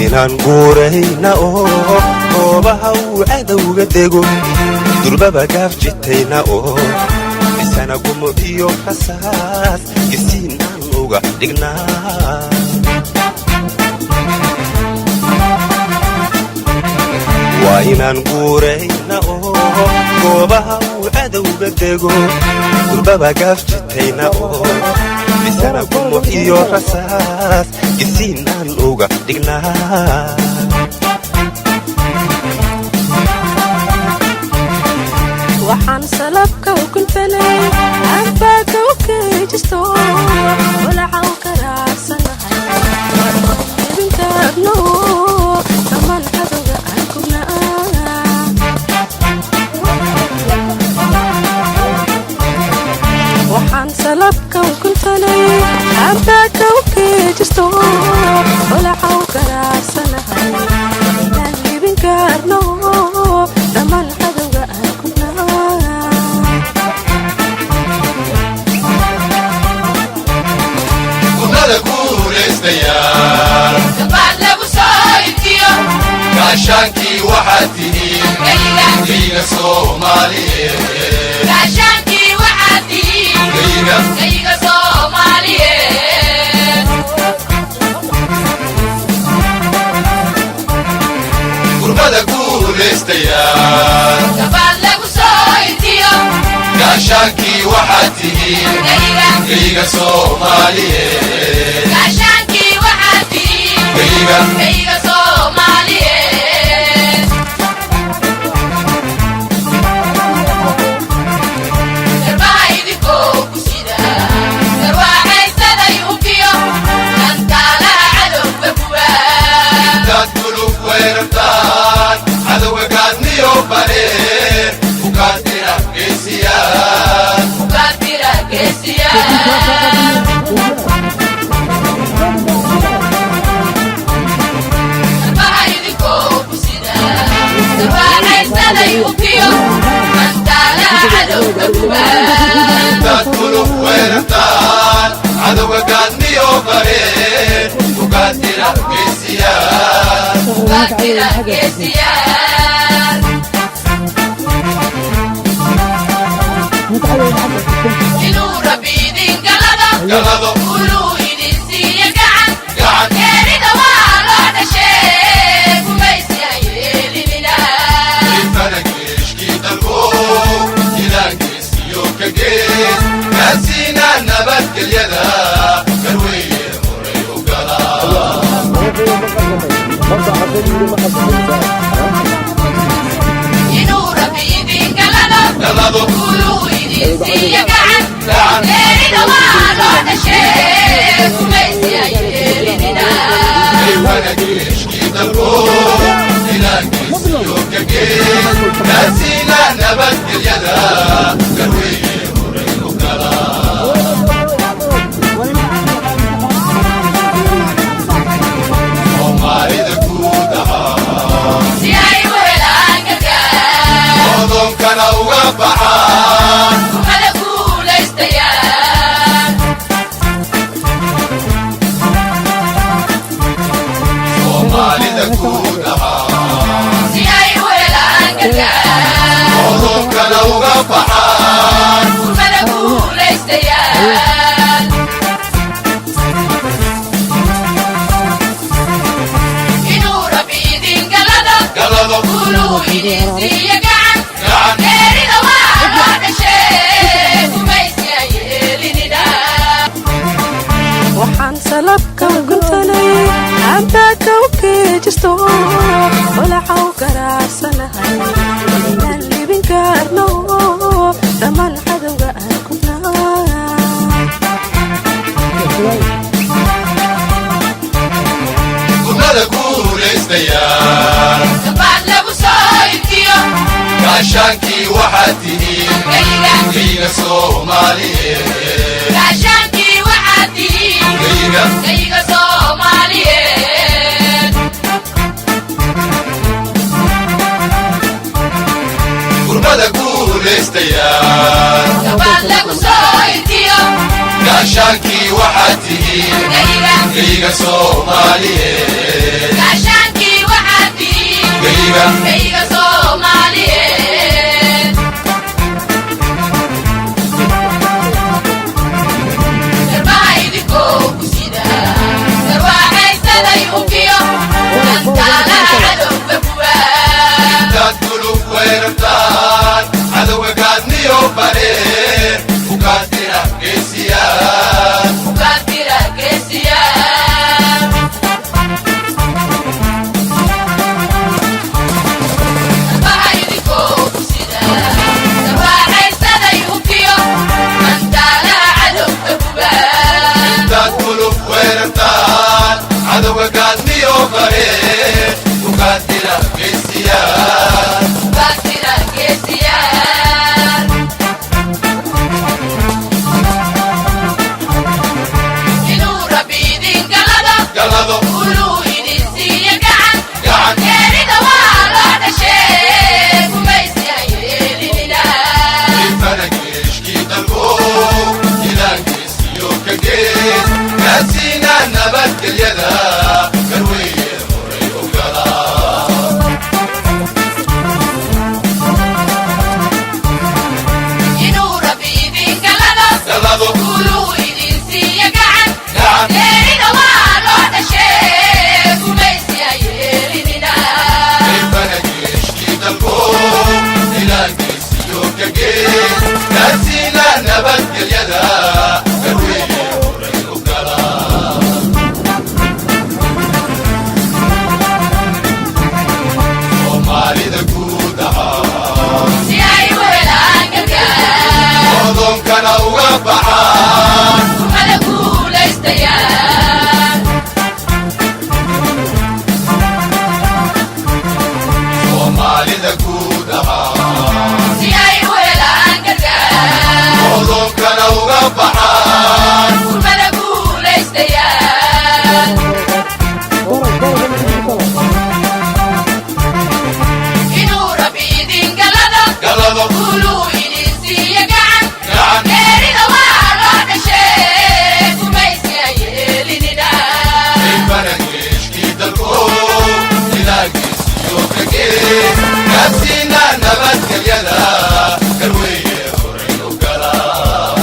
inaan guurayna oo goobaha uu cadowga dego durbaba gaaf jitayna oo isana gumo iyo rasaas gisiinaan uga dhignaa waa inaan guurayna oo goobaha uu cadowga dego durbaba gaaf jitayna oo isana gumo iyo rasaas gisiinaan uga dhignaa waxaan salabka u kuntanay anbaaka u keejisto walacaw karaasanahay idintaagno dhammaan cadowga aan kubnaa waxaan salabka u kuntanay anbaaka u keejisto walacaw karaasanahay inaan idinkaagno dhammaan cadowga aan gaashaankii waxaad tihiin gayga Soomaaliyeed gaashaankii waxaad tihiin gayga Soomaaliyeed gurbada guulaystayaal gabaad lagu soo intiyo gaashaankii waxaad tihiin gayga Soomaaliyeed gaashaankii waxaad tihiin gayga inuu rabbi idin galado uluu idin siiya gacan geerida waa loo dhashee gumaysi ha yeelinina ifana geeshkii dalbo ilaankiisiyo ka gees gaarsiinaa nabadgelyada garweeye horay u galaa inuu rabbi idin galado uluu idin siiya gacan geerida waa loo dhashee gumaysi ha yeelinina ifana geeshkii dalbo ilaankiisiyo ka gees gaarsiinaa nabadgelyada garweeye horay u galaa soomaalida guud ahaa si ay u helaan gargaar odonkana uga baxaan umada guulaystayaan soomaalida guud ahaa si ay u helaan gargaar odonkana uga baxaan umada guulaystayaan inuu rabbi idin galado uluu idin siiya gacan geerida waa loo dhashee gumaysi ha yeelinina waxaan salabka u kuntanay anbaaka u keejisto walacaw karaasanahay inaan libinkaarno dhammaan cadowga aan kubnaa gurbada guulaystayaal gabaad lagu soo intiyo gaashaankii waxaad tihiin gayga Soomaaliyeed gaashaankii waxaad tihiin gayga Soomaaliyeed gurbada guulaystayaal gabaad lagu soo intiyo gaashaankii waxaad tihiin gayga Soomaaliyeed gaashaankii waxaad tihiin gayga Soomaaliyeed garbaha idinkoo ku sida garwaaqaysaday ukiyo gantaalaha cadowga buwaa intaad gulub weerartaan cadowga gaadniyo bareer ugaadira geesiyaan ugaadira geesiyaan garbaha idinkoo ku sida garwaaqaysaday ukiyo gantaalaha cadowga buwaa intaad gulub weerartaan cadowga gaadniyo bareer ugaadira geesiyaan ugaadira geesiyaan inuu rabbi idin galado uluu idin siiya gacan gacan geerida waa loo dhashee gumaysi ha yeelinina ifana geeshkii dalbo ilaankiisiyo ka gees gaadsiina nabadgelyada garweye horay u galaa inuu rabbi idin galado uluu idin siiya gacan gacan geerida waa loo dhashee gumaysi ha yeelinina ifana geeshkii dalbo ilaankiisiyo ka gees gaadsiina nabadgelyada garweye horay u galaa soomaalida guud ahaa si ay u helaan gargaar odoonkana uga baxaan kumada guulaystayaan soomaalida guud ahaa si ay u helaan gargaar odoonkana uga baxaan kumada guulaystayaan inuu rabbi idin galado uluu idin siiya gacan gacan geerida waa loo dhashee gumaysi ha yeelinina ifana geeshkii dalbo ilaagiisiyo ka gees gaadsiina nabadgelyada garweye horay u galaa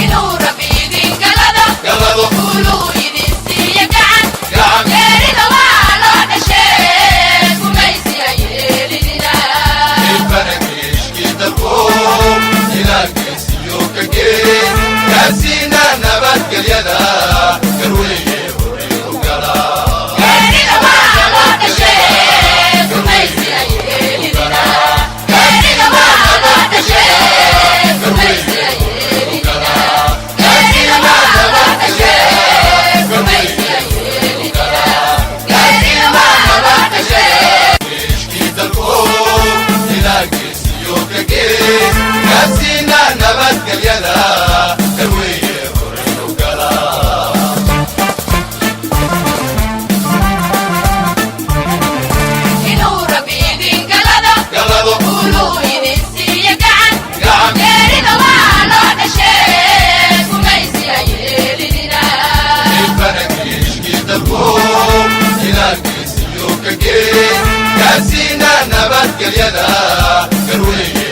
inuu rabbi idin galado uluu idin siiya gacan gacan geerida waa loo dhashee gumaysi ha yeelinina ifana geeshkii dalbo ilaagiisiyo ka gees gaadsiina nabadgelyada garweye horay u galaa geerida waa loo dhashee gumaysi ha yeelinina geerida waa loo dhashee gumaysi ha yeelinina geerida waa loo dhashee gumaysi ha yeelinina geerida waa loo dhashee geeshkii dalbo ilaagiisiyo ka gees gaadsiina nabadgelyada garweye horay u galaa inuu rabbi idin galado uluu idin siiya gacan gacan geerida waa loo dhashee gumaysi ha yeelinina ifana geeshkii dalbo ilaagiisiyo ka gees gaadsiina nabadgelyada garweye